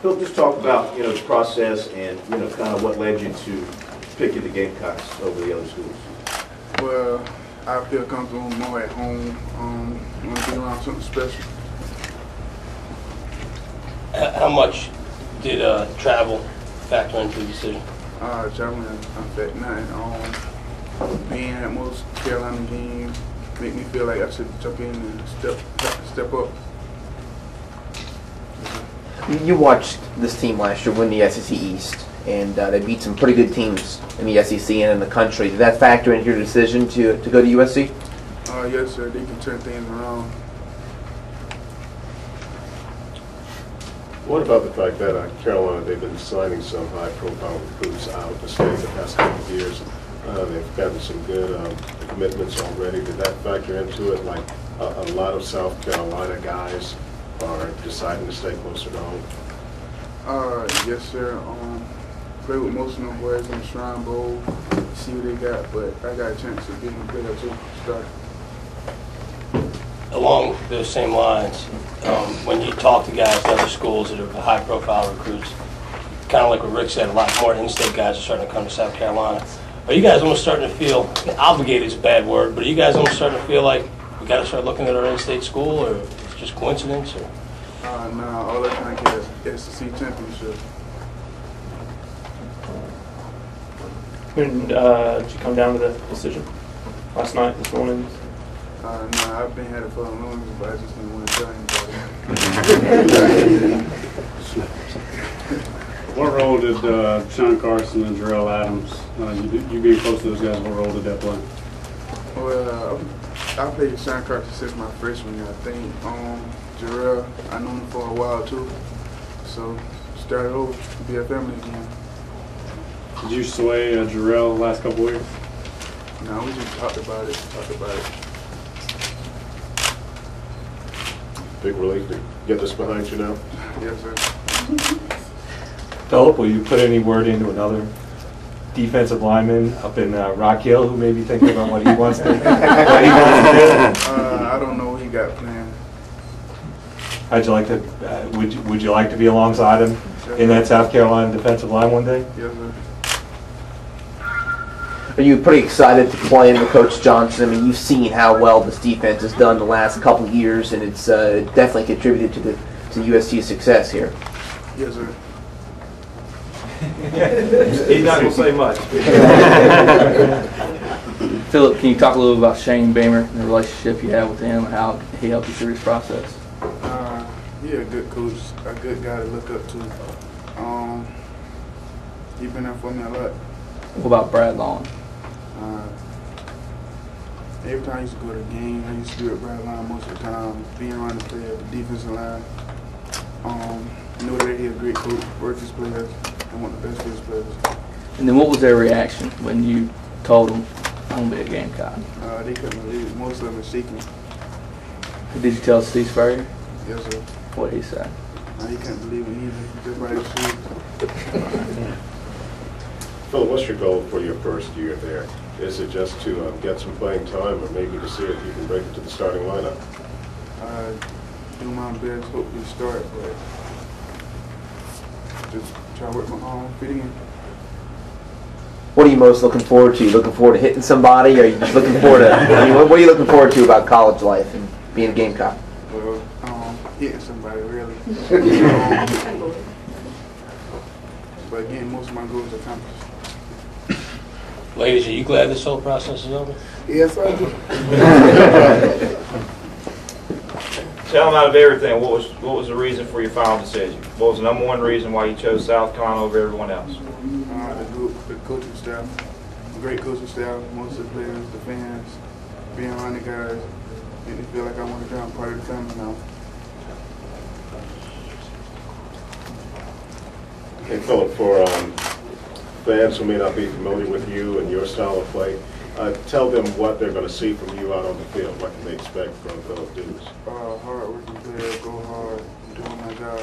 Phil, just talk about, the process and, kind of what led you to picking the Gamecocks over the other schools. Well, I feel comfortable more at home. I want to be around something special. How much did travel factor into the decision? Traveling affect nothing. Being at most Carolina games make me feel like I should jump in and step up. You watched this team last year win the SEC East, and they beat some pretty good teams in the SEC and in the country. Did that factor into your decision to go to USC? Yes, sir. They can turn things around. What about the fact that Carolina, they've been signing some high-profile recruits out of the state the past couple of years. They've gotten some good commitments already. Did that factor into it? Like a lot of South Carolina guys are deciding to stay closer to home? Yes, sir. Play with most of them boys in the Shrine Bowl, see what they got, but I got a chance to get them a player too. Start. Along those same lines, when you talk to guys at other schools that are high-profile recruits, kind of like what Rick said, a lot more in-state guys are starting to come to South Carolina. Are you guys almost starting to feel, obligated is a bad word, but are you guys almost starting to feel like we got to start looking at our in-state school, or it's just coincidence? Or? Nah, all they're trying to get is SEC championship. When did you come down to the decision? Last night, this morning? Nah, I've been had it for a long time, but I just didn't want to tell anybody. What role did Sean Carson and Jarrell Adams, you being close to those guys, what role did that play? Well, I played with Sean Carson since my freshman year, I think. Jarrell, I known him for a while too, so started over to be a family again. Did you sway Jarrell the last couple of years? No, we just talked about it. Big relief to get this behind you now? Yes, sir. Phillip, will you put any word into another defensive lineman up in Rock Hill who may be thinking about what he wants to, do? I don't know what he got planned. How'd you like to? Would you like to be alongside him in that South Carolina defensive line one day? Yes, sir. Are you pretty excited to play under Coach Johnson? I mean, you've seen how well this defense has done the last couple of years, and it's definitely contributed to USC's success here. Yes, sir. He's not going to say much. Phillip, can you talk a little about Shane Bamer and the relationship you have with him and how he helped you through this process? He's a good coach, a good guy to look up to. He's been there for me a lot. What about Brad Long? Every time I used to go to the game, I used to be with Brad Long most of the time, being around the player, the defensive line. Know that he's a great coach, works his players, and want the best for his players. And then what was their reaction when you told them I'm going to be a Gamecock? They couldn't believe it. Most of them were shaking. Did you tell Steve Spurrier? Yes, sir. What did he say? He couldn't believe it either. Just by his shoes. Phil, what's your goal for your first year there? Is it just to get some playing time, or maybe to see if you can break into the starting lineup? Do my best, hopefully start, but just try to work my arm, fit in. What are you most looking forward to? You looking forward to hitting somebody, or are you just looking forward to? I mean, what are you looking forward to about college life and being a Gamecock? Well, hitting somebody really. But again, most of my goals are accomplished. Ladies, are you glad this whole process is over? Yes, I do. Tell them out of everything, what was the reason for your final decision? What was the number one reason why you chose South Carolina over everyone else? The coaching staff, great coaching staff, most of the players, the fans, being around the guys, make me feel like I want to be part of the family now. Hey, Phillip, for fans who may not be familiar with you and your style of play, tell them what they're going to see from you out on the field. What can they expect from Phillip Dukes? Hard working player, go hard, doing my job.